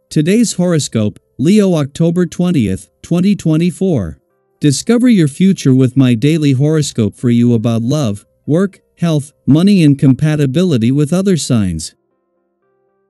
Today's horoscope, Leo October 20th, 2024. Discover your future with my daily horoscope for you about love, work, health, money and compatibility with other signs.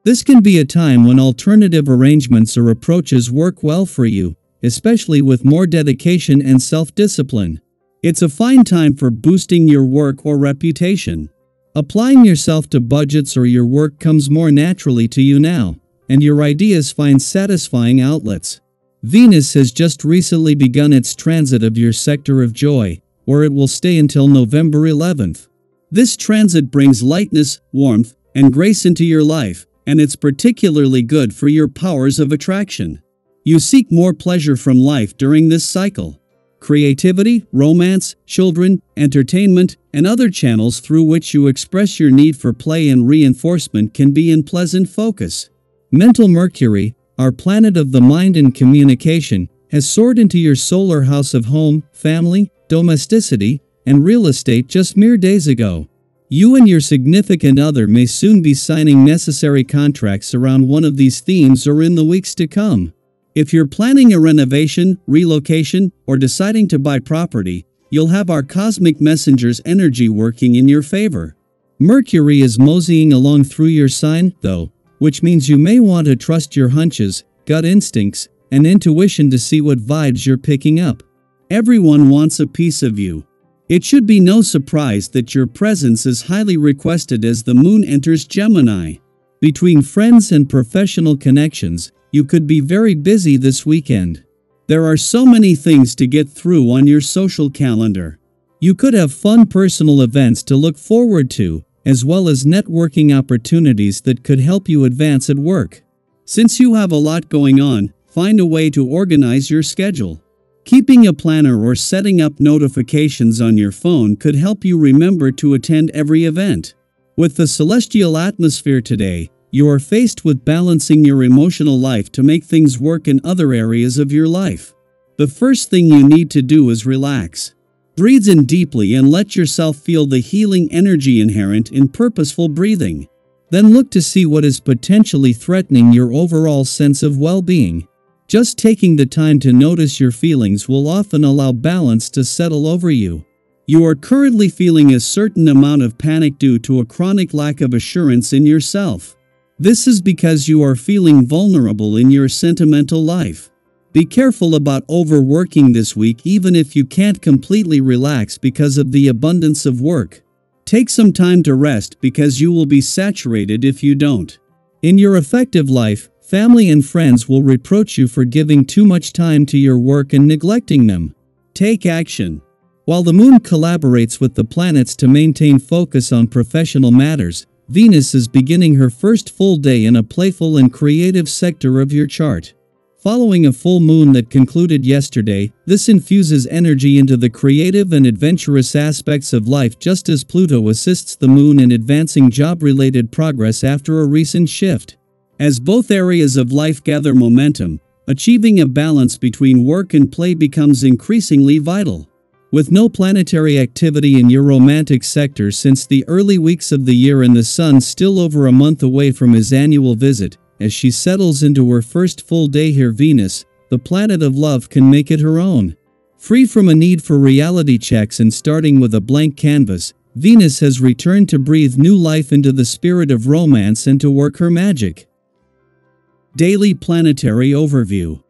This can be a time when alternative arrangements or approaches work well for you, especially with more dedication and self-discipline. It's a fine time for boosting your work or reputation. Applying yourself to budgets or your work comes more naturally to you now, and your ideas find satisfying outlets. Venus has just recently begun its transit of your sector of joy, where it will stay until November 11th. This transit brings lightness, warmth, and grace into your life, and it's particularly good for your powers of attraction. You seek more pleasure from life during this cycle. Creativity, romance, children, entertainment, and other channels through which you express your need for play and reinforcement can be in pleasant focus. Mental Mercury, our planet of the mind and communication, has soared into your solar house of home, family, domesticity, and real estate just mere days ago. You and your significant other may soon be signing necessary contracts around one of these themes or in the weeks to come. If you're planning a renovation, relocation, or deciding to buy property, you'll have our cosmic messenger's energy working in your favor. Mercury is moseying along through your sign, though, which means you may want to trust your hunches, gut instincts, and intuition to see what vibes you're picking up. Everyone wants a piece of you. It should be no surprise that your presence is highly requested as the moon enters Gemini. Between friends and professional connections, you could be very busy this weekend. There are so many things to get through on your social calendar. You could have fun personal events to look forward to, as well as networking opportunities that could help you advance at work. Since you have a lot going on, find a way to organize your schedule. Keeping a planner or setting up notifications on your phone could help you remember to attend every event. With the celestial atmosphere today, you are faced with balancing your emotional life to make things work in other areas of your life. The first thing you need to do is relax. Breathe in deeply and let yourself feel the healing energy inherent in purposeful breathing. Then look to see what is potentially threatening your overall sense of well-being. Just taking the time to notice your feelings will often allow balance to settle over you. You are currently feeling a certain amount of panic due to a chronic lack of assurance in yourself. This is because you are feeling vulnerable in your sentimental life. Be careful about overworking this week even if you can't completely relax because of the abundance of work. Take some time to rest because you will be saturated if you don't. In your effective life, family and friends will reproach you for giving too much time to your work and neglecting them. Take action. While the moon collaborates with the planets to maintain focus on professional matters, Venus is beginning her first full day in a playful and creative sector of your chart. Following a full moon that concluded yesterday, this infuses energy into the creative and adventurous aspects of life just as Pluto assists the moon in advancing job-related progress after a recent shift. As both areas of life gather momentum, achieving a balance between work and play becomes increasingly vital. With no planetary activity in your romantic sector since the early weeks of the year and the Sun still over a month away from his annual visit, as she settles into her first full day here, Venus, the planet of love, can make it her own. Free from a need for reality checks and starting with a blank canvas, Venus has returned to breathe new life into the spirit of romance and to work her magic. Daily Planetary Overview.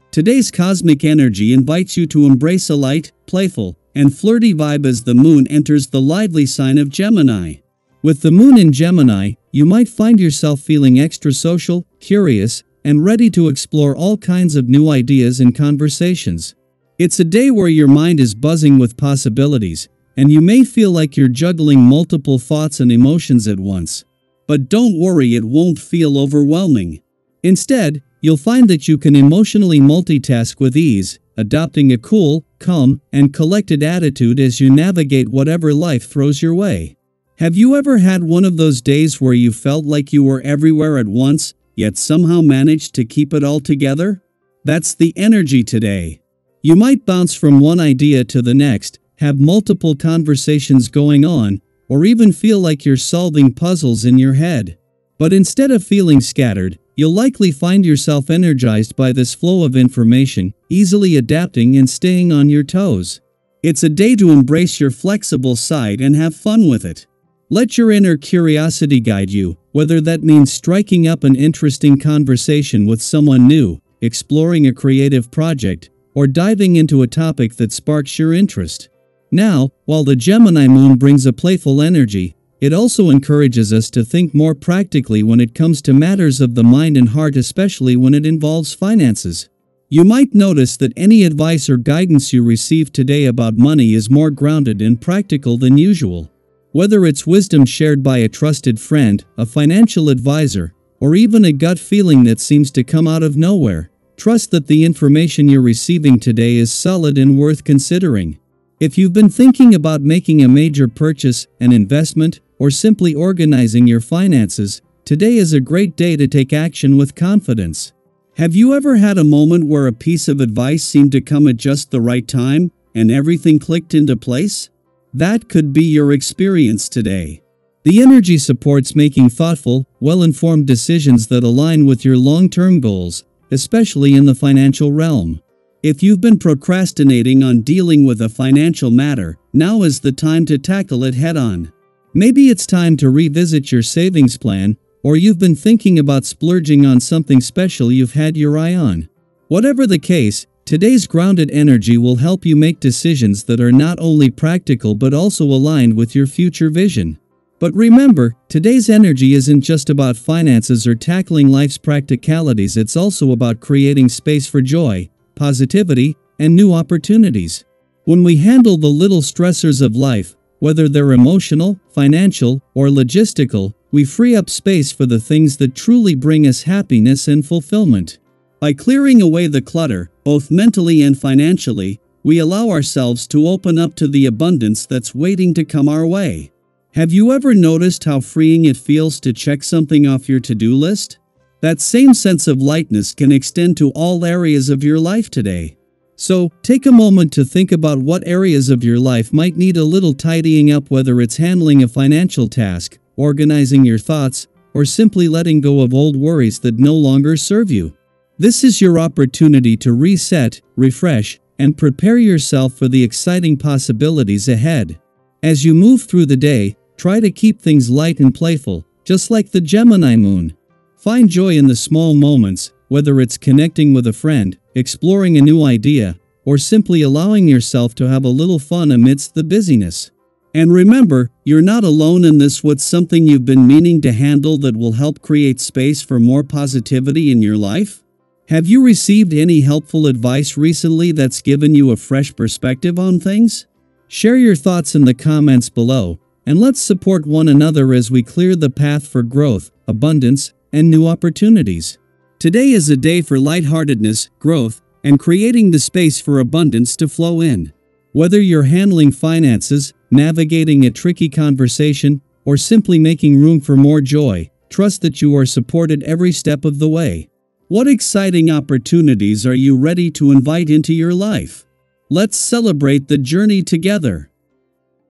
Today's cosmic energy invites you to embrace a light, playful, and flirty vibe as the moon enters the lively sign of Gemini. With the moon in Gemini, you might find yourself feeling extra social, curious, and ready to explore all kinds of new ideas and conversations. It's a day where your mind is buzzing with possibilities, and you may feel like you're juggling multiple thoughts and emotions at once. But don't worry, it won't feel overwhelming. Instead, you'll find that you can emotionally multitask with ease, adopting a cool, calm, and collected attitude as you navigate whatever life throws your way. Have you ever had one of those days where you felt like you were everywhere at once, yet somehow manage to keep it all together? That's the energy today. You might bounce from one idea to the next, have multiple conversations going on, or even feel like you're solving puzzles in your head. But instead of feeling scattered, you'll likely find yourself energized by this flow of information, easily adapting and staying on your toes. It's a day to embrace your flexible side and have fun with it. Let your inner curiosity guide you, whether that means striking up an interesting conversation with someone new, exploring a creative project, or diving into a topic that sparks your interest. Now, while the Gemini moon brings a playful energy, it also encourages us to think more practically when it comes to matters of the mind and heart, especially when it involves finances. You might notice that any advice or guidance you receive today about money is more grounded and practical than usual. Whether it's wisdom shared by a trusted friend, a financial advisor, or even a gut feeling that seems to come out of nowhere, trust that the information you're receiving today is solid and worth considering. If you've been thinking about making a major purchase, an investment, or simply organizing your finances, today is a great day to take action with confidence. Have you ever had a moment where a piece of advice seemed to come at just the right time, and everything clicked into place? That could be your experience today. The energy supports making thoughtful, well-informed decisions that align with your long-term goals, especially in the financial realm. If you've been procrastinating on dealing with a financial matter, now is the time to tackle it head-on. Maybe it's time to revisit your savings plan, or you've been thinking about splurging on something special you've had your eye on. Whatever the case, today's grounded energy will help you make decisions that are not only practical but also aligned with your future vision. But remember, today's energy isn't just about finances or tackling life's practicalities, it's also about creating space for joy, positivity, and new opportunities. When we handle the little stressors of life, whether they're emotional, financial, or logistical, we free up space for the things that truly bring us happiness and fulfillment. By clearing away the clutter, both mentally and financially, we allow ourselves to open up to the abundance that's waiting to come our way. Have you ever noticed how freeing it feels to check something off your to-do list? That same sense of lightness can extend to all areas of your life today. So, take a moment to think about what areas of your life might need a little tidying up, whether it's handling a financial task, organizing your thoughts, or simply letting go of old worries that no longer serve you. This is your opportunity to reset, refresh, and prepare yourself for the exciting possibilities ahead. As you move through the day, try to keep things light and playful, just like the Gemini moon. Find joy in the small moments, whether it's connecting with a friend, exploring a new idea, or simply allowing yourself to have a little fun amidst the busyness. And remember, you're not alone in this. What's something you've been meaning to handle that will help create space for more positivity in your life? Have you received any helpful advice recently that's given you a fresh perspective on things? Share your thoughts in the comments below, and let's support one another as we clear the path for growth, abundance, and new opportunities. Today is a day for lightheartedness, growth, and creating the space for abundance to flow in. Whether you're handling finances, navigating a tricky conversation, or simply making room for more joy, trust that you are supported every step of the way. What exciting opportunities are you ready to invite into your life? Let's celebrate the journey together.